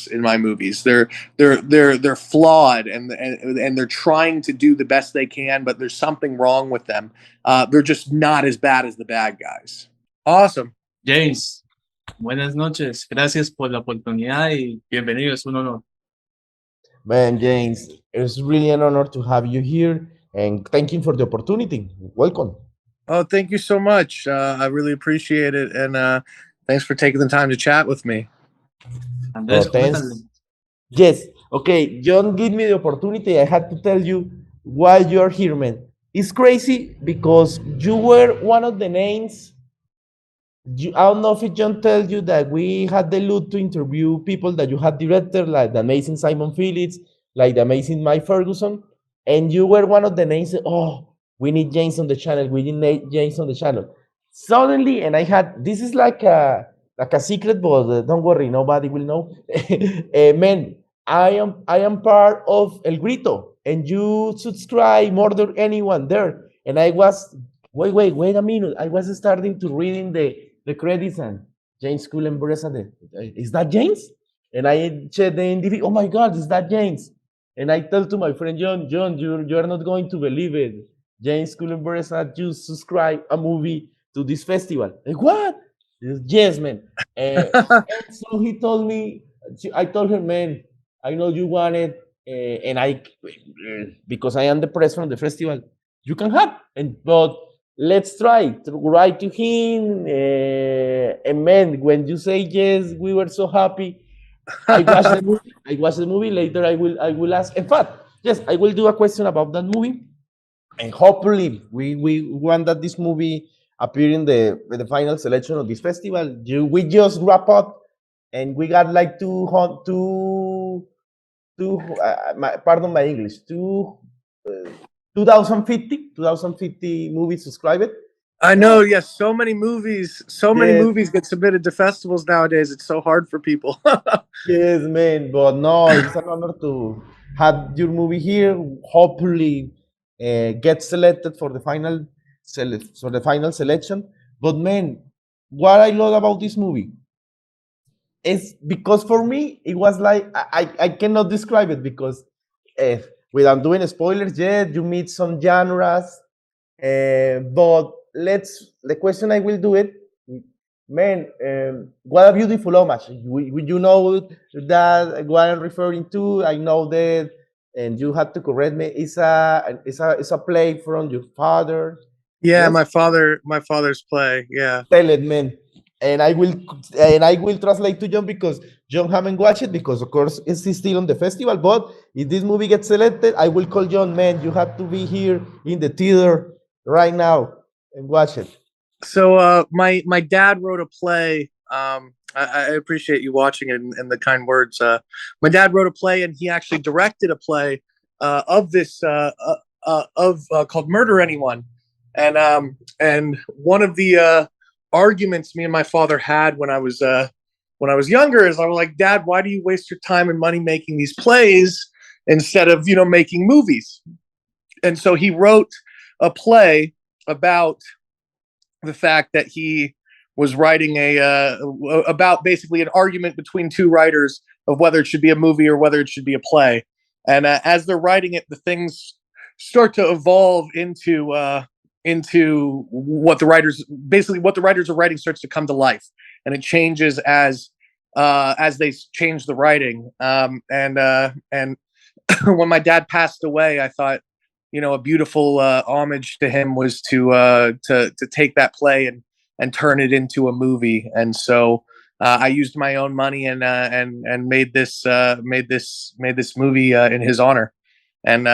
guys in my movies. They're flawed, and they're trying to do the best they can, but there's something wrong with them. They're just not as bad as the bad guys. Awesome. James, buenas noches. Gracias por la oportunidad y bienvenido. Es un honor. Man, James, it's really an honor to have you here, and thank you for the opportunity. Welcome. Oh, thank you so much. I really appreciate it, and thanks for taking the time to chat with me. Andrés, thanks. coméntale. Yes. Okay, Jhon, give me the opportunity. I had to tell you why you're here, man. It's crazy because you were one of the names. I don't know if Jhon tells you that we had the loot to interview people that you had directed, like the amazing Simon Phillips, like the amazing Mike Ferguson, and you were one of the names that, oh, we need James on the channel. We need James on the channel. Suddenly, and I had, this is like a secret, but don't worry, nobody will know. Man, I am part of El Grito, and you subscribe more than anyone there. And I was, wait a minute. I was starting to reading the credits, and James Cullen Bressack, is that James? And I checked the NDV, oh my God, is that James? And I tell to my friend Jhon, you're not going to believe it. James Cullen Bressack just subscribed a movie to this festival. Like, what? Yes, man. And so he told me, I told her, man, I know you want it, and I, because I am the press from the festival, you can have, but let's try to write to him. And man, when you say yes, we were so happy. I watched the movie. Later, I will ask. In fact, yes, I will do a question about that movie, and hopefully, we want that this movie appear in the final selection of this festival. We just wrap up, and we got like pardon my English, 2050 movies subscribed. I know, yes, so many movies get submitted to festivals nowadays. It's so hard for people. Yes, man, but no, it's an honor to have your movie here. Hopefully, get selected for the final selection. But man, what I love about this movie is because for me it was like I cannot describe it because without doing spoilers yet, you meet some genres, but the question I will do it, man, what a beautiful homage. You know that what I'm referring to. I know that, and you had to correct me. It's a play from your father. Yeah, yes? my father's play. Yeah. Tell it, man. And I will translate to Jhon because Jhon haven't watched it because of course it's still on the festival. But if this movie gets selected, I will call Jhon, man. You have to be here in the theater right now and watch it. So my dad wrote a play. I appreciate you watching it and the kind words. My dad wrote a play, and he actually directed a play of this called Murder Anyone. And one of the arguments me and my father had when I was younger is I was like, Dad, why do you waste your time and money making these plays instead of making movies? And so he wrote a play about the fact that he was writing about basically an argument between two writers of whether it should be a movie or whether it should be a play. And as they're writing it, the things start to evolve into what the writers are writing starts to come to life, and it changes as they change the writing. And when my dad passed away, I thought, a beautiful homage to him was to take that play and turn it into a movie. And so I used my own money and made this movie in his honor. And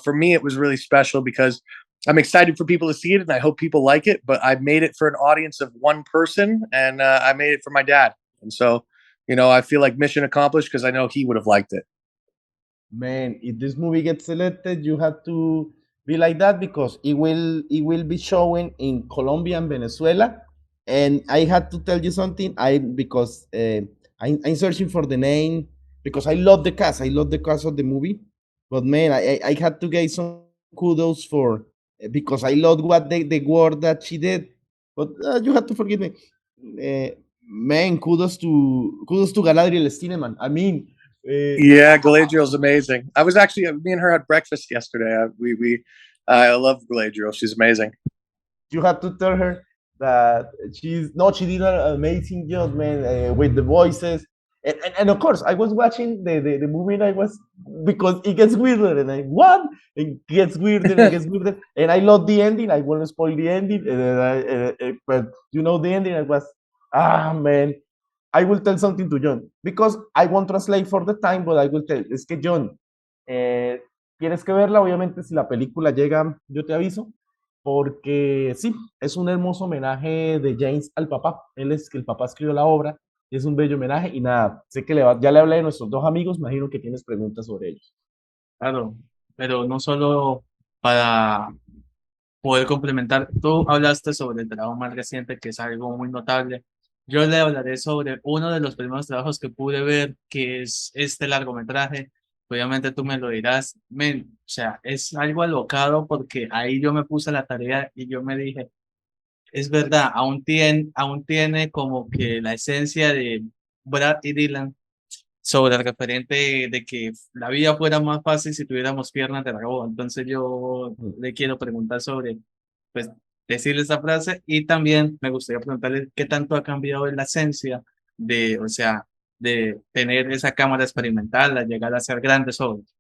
for me, it was really special because I'm excited for people to see it, and I hope people like it. But I made it for an audience of one person, and I made it for my dad. And so, I feel like mission accomplished because I know he would have liked it. Man, if this movie gets selected, you have to be like that because it will be showing in Colombia and Venezuela. And I had to tell you something. Because I'm searching for the name because I love the cast. I love the cast of the movie. But man, I had to get some kudos for because I love what the word that she did. But you have to forgive me. Man, kudos to Galadriel Stineman. I mean, Yeah, Galadriel's amazing. I was actually me and her had breakfast yesterday. I love Galadriel. She's amazing. You have to tell her that she did an amazing job, man, with the voices. And of course, I was watching the movie and I was, because it gets weirder and I, what? It gets weirder and it gets weirder. And I love the ending. I won't spoil the ending. But you know, the ending, I was, man. I will tell something to Jhon because I won't translate for the time, but I will tell. Es que Jhon, tienes que verla, obviamente si la película llega, yo te aviso, porque sí, es un hermoso homenaje de James al papá. Él es que el papá escribió la obra, es un bello homenaje y nada, sé que ya le hablé de nuestros dos amigos, imagino que tienes preguntas sobre ellos. Claro, pero no solo para poder complementar, tú hablaste sobre el trabajo más reciente, que es algo muy notable. Yo le hablaré sobre uno de los primeros trabajos que pude ver, que es este largometraje. Obviamente tú me lo dirás, men, o sea, es algo alocado porque ahí yo me puse la tarea y yo me dije, es verdad, aún tiene como que la esencia de Brad y Dylan sobre el referente de que la vida fuera más fácil si tuviéramos piernas de dragón. Entonces yo le quiero preguntar sobre, pues, decirle esa frase y también me gustaría preguntarle qué tanto ha cambiado en la esencia de, o sea, de tener esa cámara experimental, a llegar a hacer grandes obras.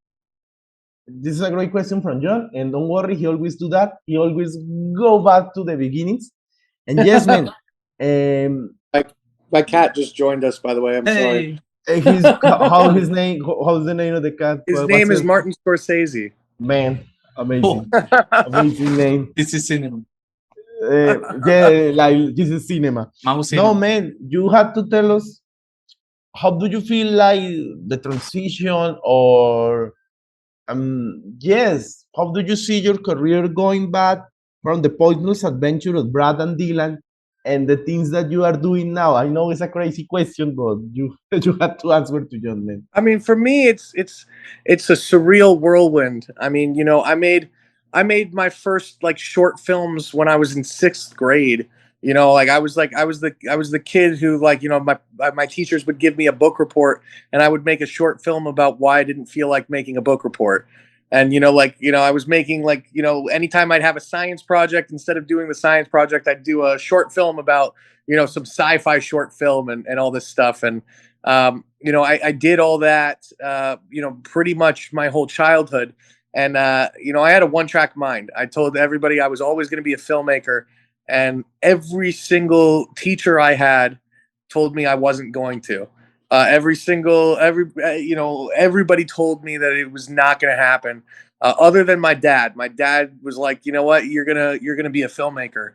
This is a great question from Jhon, and don't worry, he always do that. He always go back to the beginnings. And yes, man, My cat just joined us, by the way. I'm sorry. How's the name of the cat? His name is Martin Scorsese. Man, amazing, amazing name. This is cinema. Yeah, like this is cinema. No, Cinema. man, you have to tell us, how do you feel like the transition, or yes, how do you see your career going back from the pointless adventure of Brad and Dylan and the things that you are doing now? I know it's a crazy question, but you you have to answer to Jhon, man. I mean, for me, it's a surreal whirlwind. I mean, you know, I made my first like short films when I was in 6th grade. You know, like I was the kid who, like, you know, my teachers would give me a book report and I would make a short film about why I didn't feel like making a book report. And you know, like, you know, I was making, like, you know, anytime I'd have a science project, instead of doing the science project, I'd do a short film about, you know, some sci-fi short film and all this stuff. And you know, I did all that, you know, pretty much my whole childhood. And, you know, I had a one-track mind. I told everybody I was always going to be a filmmaker. And every single teacher I had told me I wasn't going to. You know, everybody told me that it was not going to happen. Other than my dad. My dad was like, you know what, you're gonna be a filmmaker.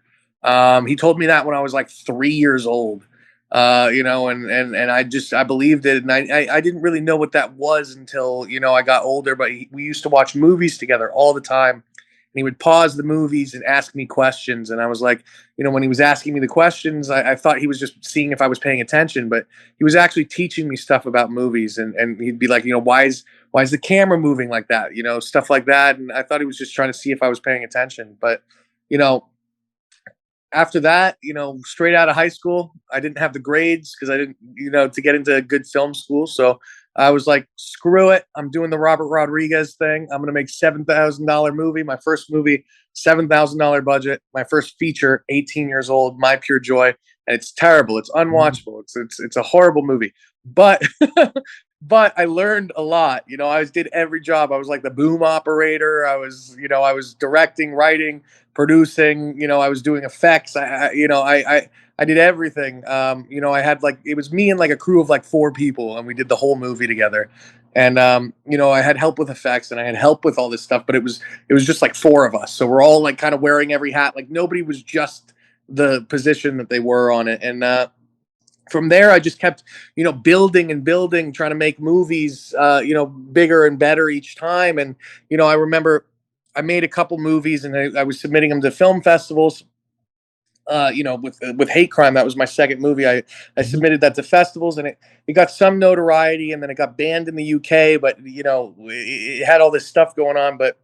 He told me that when I was like 3 years old. You know, and I believed it, and I didn't really know what that was until, you know, I got older. But we used to watch movies together all the time, and he would pause the movies and ask me questions, and I was like, you know, when he was asking me the questions, I thought he was just seeing if I was paying attention, but he was actually teaching me stuff about movies, and he'd be like, you know, why is the camera moving like that, you know, stuff like that, and I thought he was just trying to see if I was paying attention, but you know, after that, you know, straight out of high school, I didn't have the grades because I didn't, you know, to get into a good film school. So I was like, screw it. I'm doing the Robert Rodriguez thing. I'm going to make $7,000 movie. My first movie, $7,000 budget. My first feature, 18 years old, My Pure Joy. And it's terrible. It's unwatchable. It's a horrible movie. But but I learned a lot. You know, I did every job. I was like the boom operator. I was directing, writing, producing. You know, I was doing effects. I did everything. You know, I had like, it was me and like a crew of like 4 people, and we did the whole movie together. And you know, I had help with effects and I had help with all this stuff, but it was just like 4 of us. So we're all like kind of wearing every hat. Like nobody was just the position that they were on it. And from there, I just kept, you know, building and building, trying to make movies, you know, bigger and better each time. And, you know, I remember I made a couple movies and I was submitting them to film festivals. You know, with Hate Crime, that was my second movie. I submitted that to festivals, and it got some notoriety, and then it got banned in the UK. But you know, it had all this stuff going on, but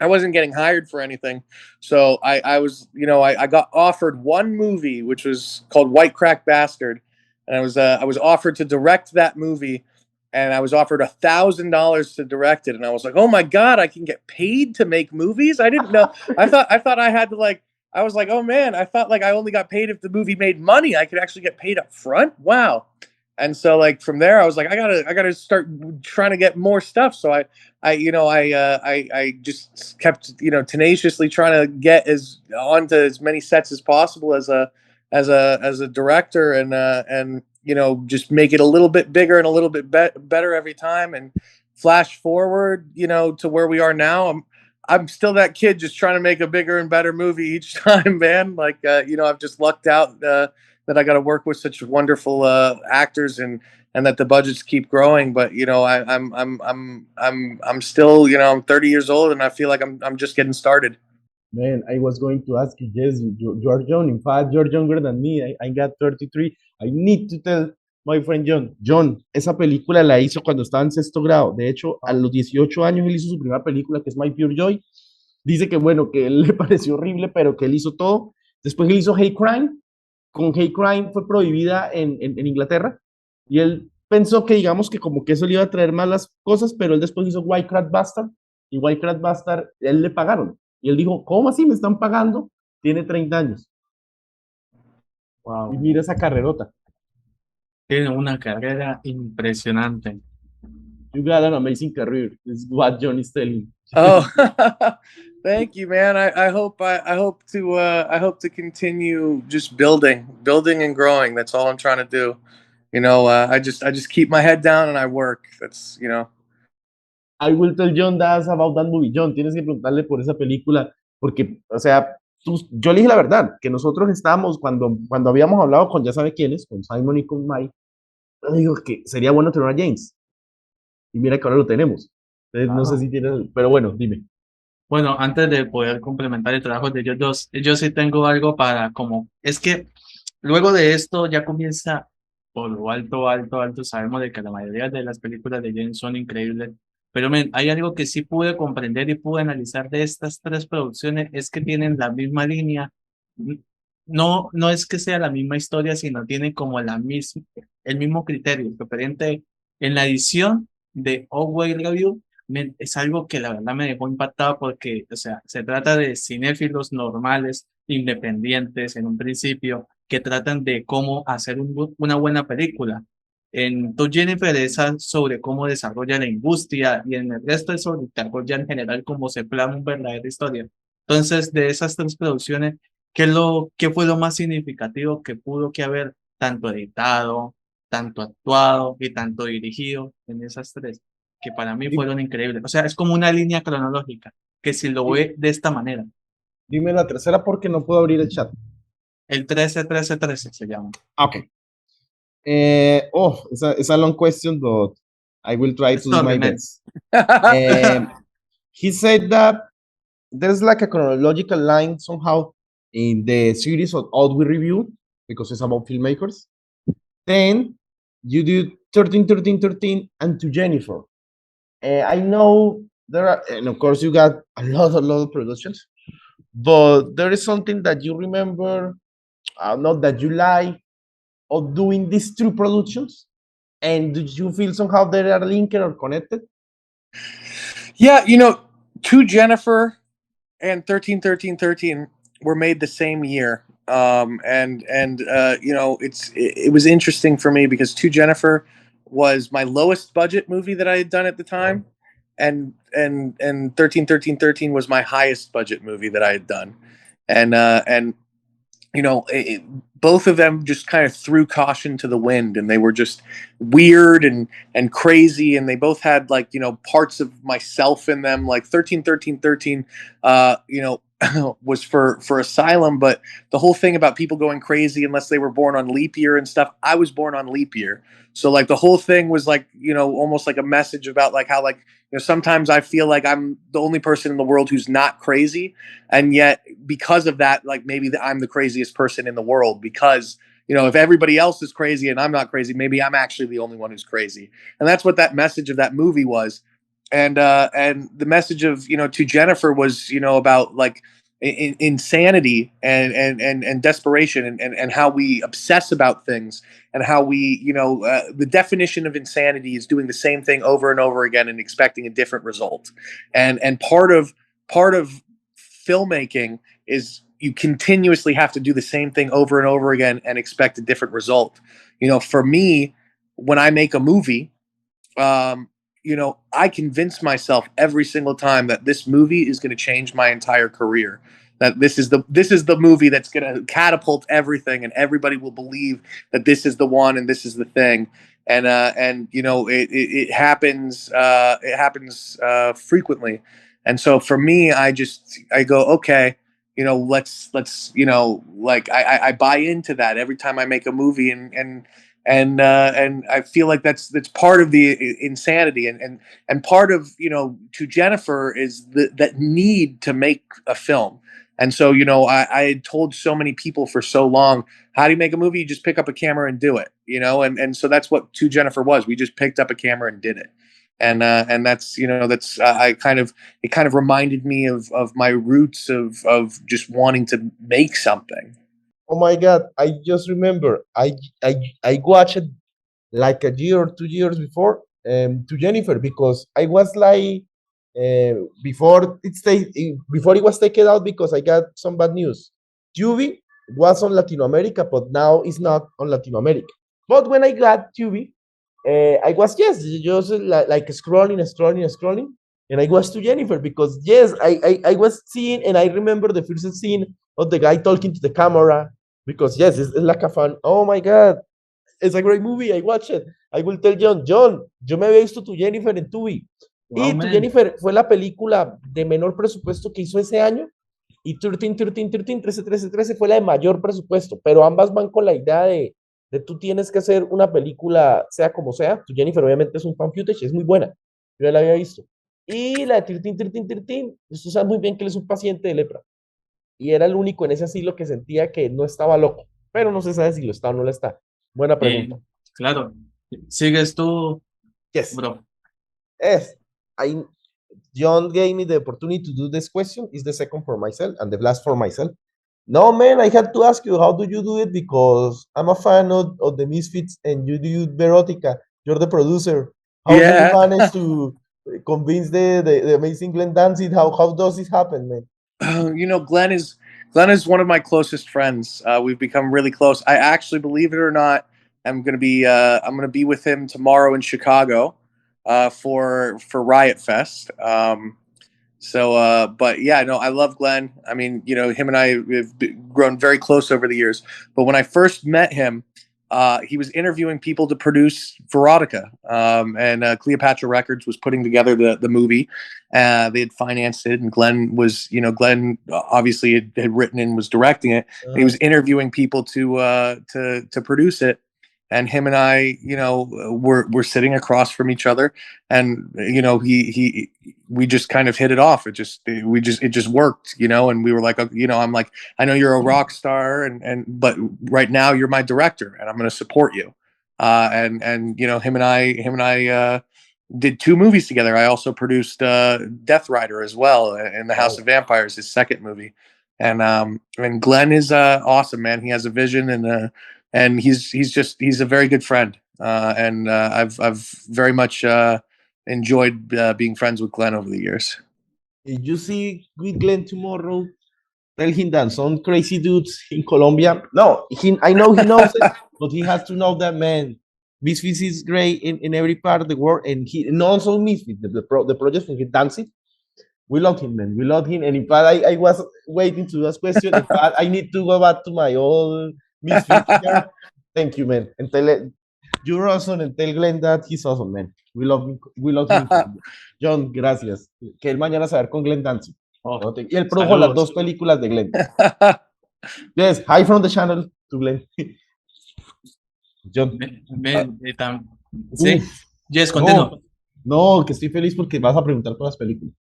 I wasn't getting hired for anything. So I was, you know, I got offered one movie, which was called White Crack Bastard, and I was offered to direct that movie. and I was offered $1,000 to direct it, and I was like, "Oh my god, I can get paid to make movies!" I didn't know. I thought I had to like. I was like, "Oh man, I thought like I only got paid if the movie made money. I could actually get paid up front. Wow!" And so like from there, I was like, I gotta start trying to get more stuff. So I just kept tenaciously trying to get as onto as many sets as possible as a director, and just make it a little bit bigger and a little bit better every time. And flash forward to where we are now. I'm still that kid just trying to make a bigger and better movie each time, man. Like I've just lucked out that I got to work with such wonderful actors, and that the budgets keep growing. But I'm still, I'm 30 years old, and I feel like I'm just getting started. Man, I was going to ask you, yes, you're young. In fact, you're younger than me. I got 33. I need to tell my friend John. John, esa película la hizo cuando estaba en sexto grado. De hecho, a los 18 años él hizo su primera película, que es My Pure Joy. Dice que, bueno, que él le pareció horrible, pero que él hizo todo. Después él hizo Hate Crime. Con Hate Crime fue prohibida en Inglaterra. Y él pensó que, digamos, que como que eso le iba a traer malas cosas, pero él después hizo White Crab Bastard. Y White Crab Bastard, él le pagaron. Y él dijo, ¿cómo así me están pagando? Tiene 30 años. Wow. Y mira esa carrerota. Tiene una carrera impresionante. You got an amazing career. This is what John is telling. Oh, thank you, man. I hope I hope to continue just building and growing. That's all I'm trying to do. I just keep my head down and I work. That's. I will tell John that's about that movie. John, tienes que preguntarle por esa película, porque, o sea, yo le dije la verdad, que nosotros estábamos, cuando habíamos hablado con ya sabe quiénes, con Simon y con Mike, yo digo que sería bueno tener a James. Y mira que ahora lo tenemos. Entonces, no sé si tienes, pero bueno, dime. Bueno, antes de poder complementar el trabajo de ellos dos, yo sí tengo algo para como, es que luego de esto ya comienza por lo alto, alto, alto. Sabemos de que la mayoría de las películas de James son increíbles, pero hay algo que sí pude comprender y pude analizar de estas tres producciones, es que tienen la misma línea. No, no es que sea la misma historia, sino tienen como el mismo criterio referente en la edición de Way Review. Es algo que la verdad me dejó impactado porque, o sea, se trata de cinéfilos normales, independientes en un principio, que tratan de cómo hacer una buena película. En To Jennifer es sobre cómo desarrolla la industria, y en el resto es sobre desarrolla en general cómo se plana una verdadera historia. Entonces, de esas tres producciones, ¿qué fue lo más significativo que pudo que haber tanto editado, tanto actuado y tanto dirigido en esas tres? Que para mí fueron increíbles. O sea, es como una línea cronológica, que si lo ve de esta manera. Dime la tercera porque no puedo abrir el chat. El 13-13-13 se llama. Okay. It's a long question, but I will try to do my best. He said that there's like a chronological line somehow in the series of All We Review, because it's about filmmakers. Then you do 13, 13, 13, and To Jennifer. I know there are, and of course you got a lot of productions, but there is something that you remember, not that you like, of doing these two productions, and did you feel somehow they are linked or connected? Yeah, To Jennifer and 13, 13, 13 were made the same year. It was interesting for me because To Jennifer was my lowest budget movie that I had done at the time, and 13, 13, 13 was my highest budget movie that I had done, and both of them just kind of threw caution to the wind, and they were just weird and crazy, and they both had like parts of myself in them. Like 13, 13, 13 was for asylum, but the whole thing about people going crazy unless they were born on leap year and stuff, I was born on leap year, so like the whole thing was like almost like a message about like how like sometimes I feel like I'm the only person in the world who's not crazy, and yet because of that, like maybe I'm the craziest person in the world, because if everybody else is crazy and I'm not crazy, maybe I'm actually the only one who's crazy. And that's what that message of that movie was. And the message of To Jennifer was about like insanity and desperation and how we obsess about things and how we, the definition of insanity is doing the same thing over and over again and expecting a different result. And part of filmmaking is you continuously have to do the same thing over and over again and expect a different result. For me, when I make a movie, um, I convince myself every single time that this movie is going to change my entire career. That this is the movie that's going to catapult everything, and everybody will believe that this is the one and this is the thing. And it happens. It happens frequently. And so for me, I go, okay, let's like I buy into that every time I make a movie, and I feel like that's part of the insanity, and part of, to Jennifer, is that need to make a film. And so, I had told so many people for so long, how do you make a movie? You just pick up a camera and do it, and so that's what To Jennifer was. We just picked up a camera and did it. And that's, it kind of reminded me of my roots of just wanting to make something. Oh my God! I just remember I watched it like a year or 2 years before, to Jennifer, because I was like, before it was taken out, because I got some bad news. Tubi was on Latin America, but now it's not on Latin America. But when I got Tubi, I was, yes, just like scrolling, and I was to Jennifer, because yes, I was seeing, and I remember the first scene of the guy talking to the camera, because yes, it's like a fan. Oh my God, it's a great movie. I watched it. I will tell John, yo me había visto To Jennifer en Tubi. Wow, Y To man. Jennifer fue la película de menor presupuesto que hizo ese año. Y 13 fue la de mayor presupuesto. Pero ambas van con la idea de tú tienes que hacer una película, sea como sea. To Jennifer obviamente es un fan footage, es muy buena. Yo ya la había visto. Y la de 13, tú sabes muy bien que él es un paciente de lepra. Y era el único en ese asilo que sentía que no estaba loco. Pero no se sabe si lo está o no lo está. Buena pregunta. Claro. Sigues tú, Yes. bro. Yes. Jhon gave me the opportunity to do this question. Is the second for myself and the last for myself. No, man, I had to ask you, how do you do it? Because I'm a fan of the Misfits and you do Verotica. You're the producer. How do you manage to convince the amazing Glenn Danzig? How does this happen, man? Glenn is one of my closest friends. We've become really close. I actually, believe it or not, I'm gonna be with him tomorrow in Chicago for Riot Fest. But yeah, no, I love Glenn. I mean, him and I have grown very close over the years. But when I first met him, he was interviewing people to produce Veronica, and Cleopatra Records was putting together the movie. They had financed it, and Glenn obviously had written and was directing it. And he was interviewing people to produce it. And him and I, were sitting across from each other, and we just kind of hit it off. It just worked, and we were like, I'm like, I know you're a rock star, but right now you're my director, and I'm going to support you. And him and I did 2 movies together. I also produced Death Rider as well in the House of Vampires, his second movie. And Glenn is awesome, man. He has a vision, and he's a very good friend. And I've very much enjoyed being friends with Glenn over the years. If you see with Glenn tomorrow, tell him that some crazy dudes in Colombia. No, I know he knows it, but he has to know that, man. Misfits is great in every part of the world, and also Misfits, the project from Dancing. We love him, man. We love him. And in fact, I was waiting to ask question. In fact, I need to go back to my old Misfits here. Thank you, man. And tell you're awesome, and tell Glenn that he's awesome, man. We love him. We love him. John, gracias. Que él mañana se va a ver con Glenn Danzig. Oh, Y él produjo las saludos. 2 películas de Glenn. Yes, hi from the channel to Glenn. John. Sí, Uf, Yes, continúa. No, que estoy feliz porque vas a preguntar por las películas.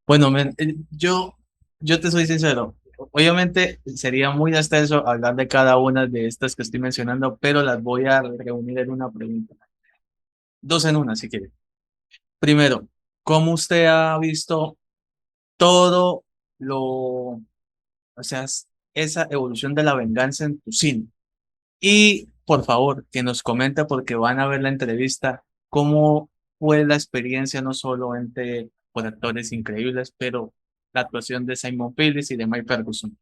Bueno, men, yo te soy sincero. Obviamente sería muy extenso hablar de cada una de estas que estoy mencionando, pero las voy a reunir en una pregunta. 2 en una, si quiere. Primero, ¿cómo usted ha visto todo o sea, esa evolución de la venganza en tu cine. Y por favor, que nos comente porque van a ver la entrevista, cómo fue la experiencia no solo entre por actores increíbles, pero la actuación de Simon Phillips y de Mike Ferguson.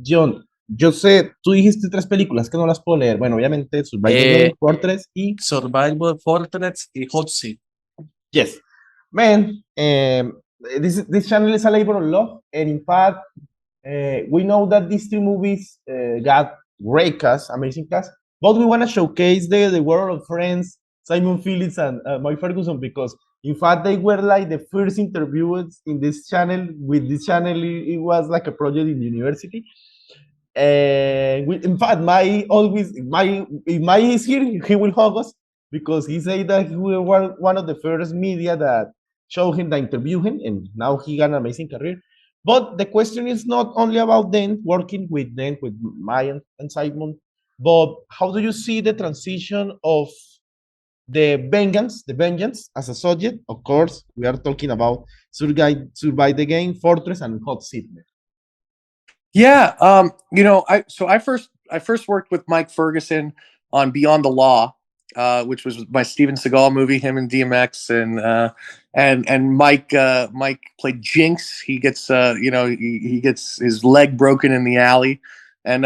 John, yo sé, tú dijiste tres películas que no las puedo leer. Bueno, obviamente, Survive the Game, Eh, Fortress y Survival Fortress y Hot Sea. Yes. Man, this channel is a labor of love. And in fact, we know that these two movies got great cast, amazing cast, but we want to showcase the world of friends, Simon Phillips and Mike Ferguson, because in fact, they were like the first interviews in this channel. With this channel, it was like a project in university. In fact, if my is here, he will hug us because he said that we were one of the first media that showed him, that interviewed him, and now he got an amazing career. But the question is not only about them working with them, with Maya and Simon, but how do you see the transition of the vengeance as a subject? Of course, we are talking about Survive the Game, Fortress, and Hot Seat. Yeah, I first worked with Mike Ferguson on Beyond the Law, which was my Steven Seagal movie, him and DMX, and Mike played Jinx. He gets he gets his leg broken in the alley, and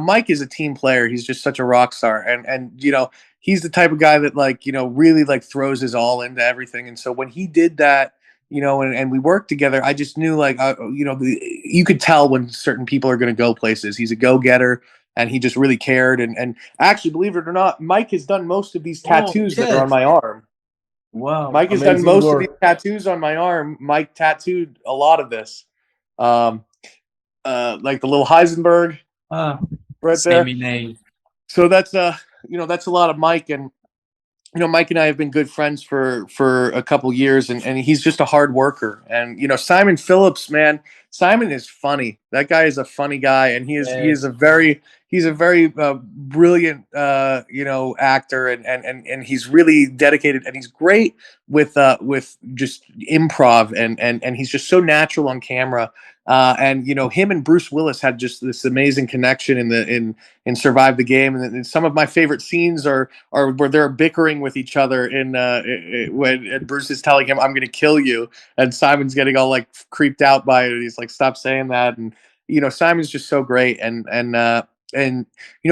Mike is a team player. He's just such a rock star, and he's the type of guy that really like throws his all into everything. And so when he did that, and we worked together, I just knew you could tell when certain people are going to go places. He's a go-getter, and he just really cared. And actually, believe it or not, Mike has done most of these tattoos that are on my arm. Wow. Mike has done Amazing most of work. these tattoos on my arm. Mike tattooed a lot of this, um, like the little Heisenberg Ah, right there. Seminade. So that's that's a lot of Mike. And Mike and I have been good friends for a couple years, and he's just a hard worker. And Simon Phillips, man, Simon is funny. That guy is a funny guy, and Yes. he's a very brilliant actor, and he's really dedicated, and he's great with just improv, and he's just so natural on camera. And him and Bruce Willis had just this amazing connection in Survive the Game, and some of my favorite scenes are where they're bickering with each other when Bruce is telling him, "I'm going to kill you," and Simon's getting all like creeped out by it. And he's like, "Stop saying that." And Simon's just so great. And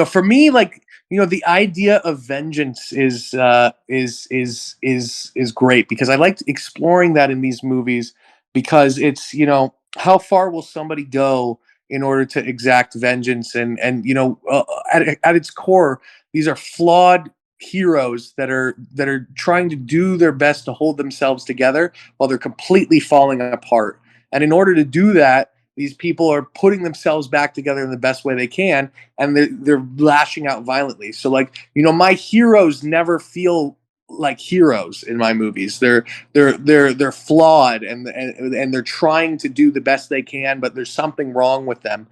for me, like the idea of vengeance is great because I liked exploring that in these movies because it's how far will somebody go in order to exact vengeance and at its core, these are flawed heroes that are trying to do their best to hold themselves together while they're completely falling apart. And in order to do that, these people are putting themselves back together in the best way they can, and they're lashing out violently. So my heroes never feel like heroes in my movies. They're flawed, and they're trying to do the best they can, but there's something wrong with them.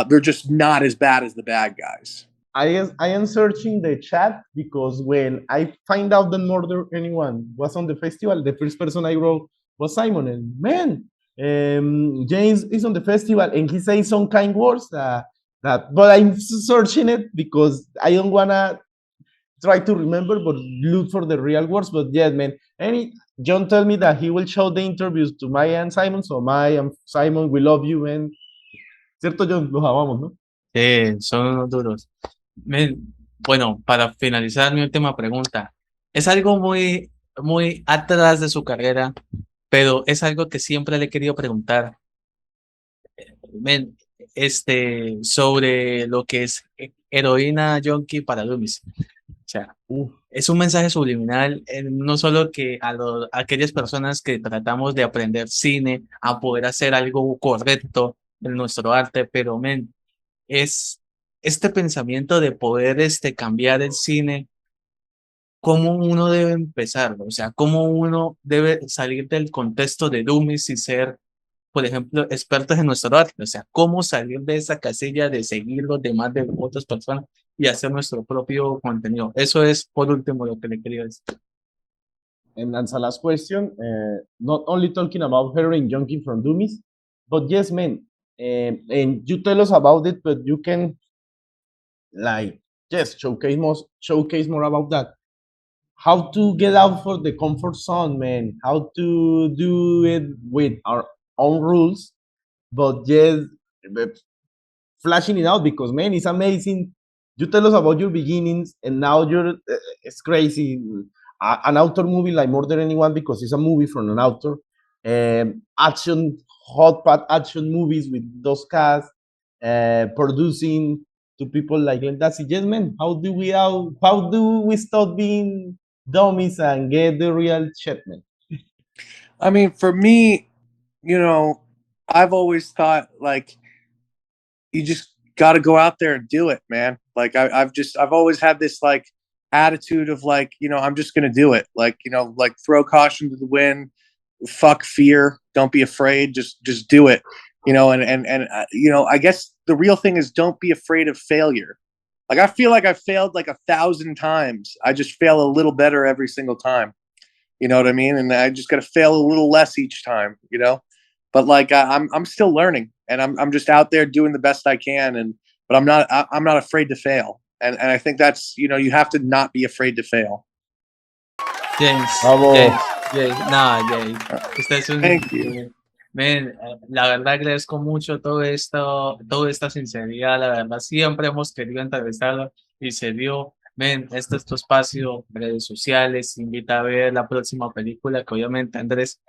They're just not as bad as the bad guys. I am searching the chat because when I find out that Murder Anyone was on the festival, the first person I wrote was Simon. And man, James is on the festival and he says some kind words but I'm searching it because I don't wanna try to remember, but look for the real words. But yeah, man, Jhon told me that he will show the interviews to Maya and Simon. So Maya and Simon, we love you, man. ¿Cierto, Jhon? Los amamos, ¿no? Son unos duros. Bueno, para finalizar mi última pregunta, es algo muy, muy atrás de su carrera, pero es algo que siempre le he querido preguntar. Men, sobre lo que es Heroína Junky para Dummies. O sea, es un mensaje subliminal, no solo que a aquellas personas que tratamos de aprender cine, a poder hacer algo correcto en nuestro arte, pero es este pensamiento de poder cambiar el cine, cómo uno debe empezar, o sea, cómo uno debe salir del contexto de Dummies y ser, por ejemplo, expertos en nuestro arte, o sea, cómo salir de esa casilla de seguir los demás de otras personas y hacer nuestro propio contenido. Eso es, por último, lo que le quería decir. and as a last question, not only talking about Heroine Junky from Dummies, but yes, man, and you tell us about it, but you can like yes showcase more about that. How to get out for the comfort zone, man? How to do it with our own rules, but yes, flashing it out because man, it's amazing. You tell us about your beginnings, and now it's crazy. An author movie like More Than Anyone because it's a movie from an author. Action, hot pot action movies with those casts, producing to people like that's it. Yes, man. How do we stop being dummies and get the real shit, man? I mean, for me, I've always thought like you just got to go out there and do it, man. Like I've always had this like attitude of like, I'm just gonna do it. Like, like throw caution to the wind, fuck fear, don't be afraid, just do it. I guess the real thing is don't be afraid of failure. Like I feel like I've failed like 1,000 times. I just fail a little better every single time. You know what I mean? And I just got to fail a little less each time. But like I'm still learning, and I'm just out there doing the best I can. But I'm not afraid to fail. And I think that's you have to not be afraid to fail. James, Bravo. James, no, James, usted es un Thank you. Men, la verdad agradezco mucho todo esto, toda esta sinceridad, la verdad siempre hemos querido entrevistarlo y se dio. Men, este es tu espacio, redes sociales, invita a ver la próxima película que obviamente Andrés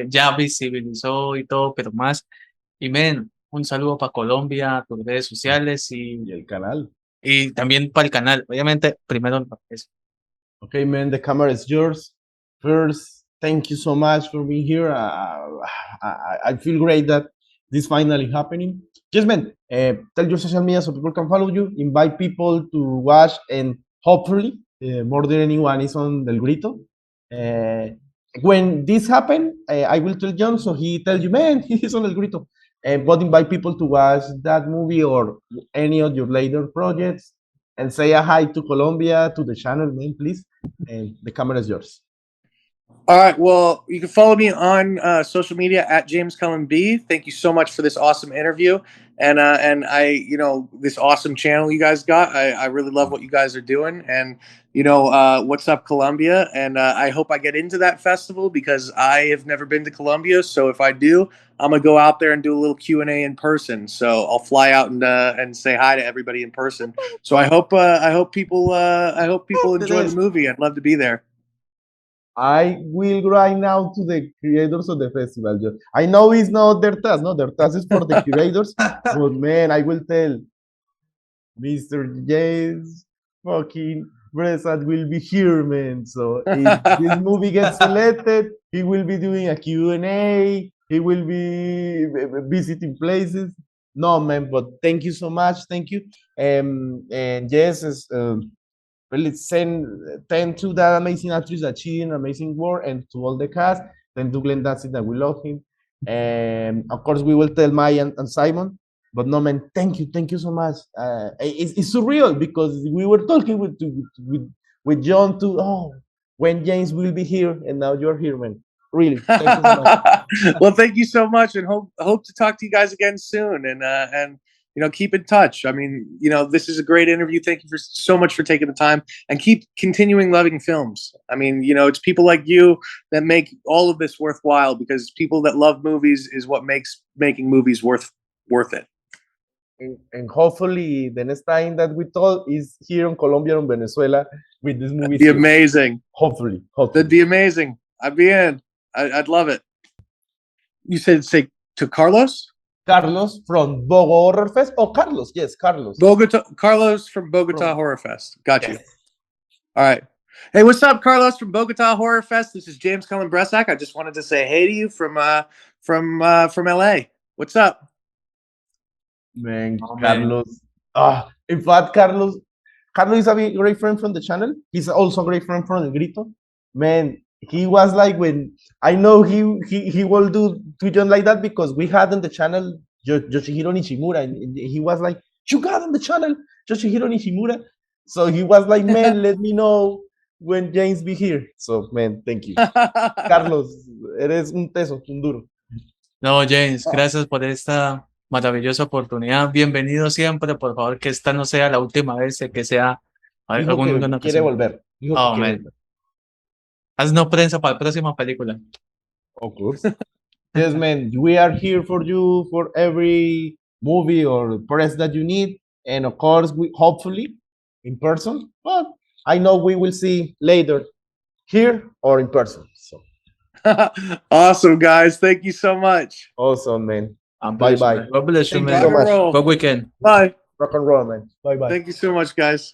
ya visibilizó y todo, pero más. Y men, un saludo para Colombia, tus redes sociales Y el canal. y también para el canal. Obviamente, primero eso. Okay, man, the camera is yours. First, thank you so much for being here. I feel great that this finally happening. Yes, man, tell your social media so people can follow you. Invite people to watch, and hopefully, More Than Anyone is on Del Grito. When this happen, I will tell Jhon, so he tell you, man, he's on El Grito. But invite people to watch that movie or any of your later projects, and say a hi to Colombia, to the channel, man, please. And the camera is yours. All right. Well, you can follow me on social media at James Cullen B. Thank you so much for this awesome interview, and I, this awesome channel you guys got. I really love what you guys are doing, and what's up, Colombia? And I hope I get into that festival because I have never been to Colombia. So if I do, I'm gonna go out there and do a little Q&A in person. So I'll fly out and say hi to everybody in person. So I hope people enjoy the movie. I'd love to be there. I will right now to the creators of the festival. I know it's not their task, no, their task is for the curators. But man, I will tell Mr. James fucking Bressack will be here, man. So if this movie gets selected, he will be doing a Q&A. He will be visiting places. No, man, but thank you so much. Thank you. And yes, well, let's send thank to that amazing actress that she did an amazing work, and to all the cast. Then to Glenn Danzig that we love him. And of course, we will tell Maya and Simon. But no, man, thank you so much. It's surreal because we were talking with Jhon too. Oh, when James will be here, and now you're here, man. Really, thank you so much. Well, thank you so much, and hope to talk to you guys again soon. And keep in touch. I mean, this is a great interview. Thank you so much for taking the time, and keep continuing loving films. I mean, it's people like you that make all of this worthwhile, because people that love movies is what makes making movies worth it. And hopefully the next time that we talk is here in Colombia or Venezuela with this movie. That'd be amazing. Hopefully. That'd be amazing. I'd be in. I'd love it. You said say to Carlos? Carlos from Bogotá Horror Fest. Oh, Carlos. Yes, Carlos. Carlos from Bogotá Horror Fest. Got you. All right. Hey, what's up, Carlos from Bogotá Horror Fest? This is James Cullen Bressack. I just wanted to say hey to you from LA. What's up? Man, Carlos. In fact, Carlos is a great friend from the channel. He's also a great friend from El Grito. Man, he was like, when I know he will do Jhon like that, because we had on the channel Yoshihiro Nishimura, and he was like, you got on the channel Yoshihiro Nishimura. So he was like, man, let me know when James be here. So, man, thank you. Carlos, eres un teso, un duro. No, James, gracias por esta maravillosa oportunidad. Bienvenido siempre. Por favor, que esta no sea la última vez, que sea Dijo alguna que quiere ocasión. volver. Dijo Oh, que quiere man. volver. Haznos prensa para la próxima película. Of course. Yes, man, we are here for you for every movie or press that you need. And of course, we hopefully in person. But I know we will see later here or in person. So Awesome, guys. Thank you so much. awesome, man. God Bye bless you, bye. man. God bless you, Thank you man. so much. Roll. Good weekend. Bye. Rock and roll, man. Bye bye. Thank you so much, guys.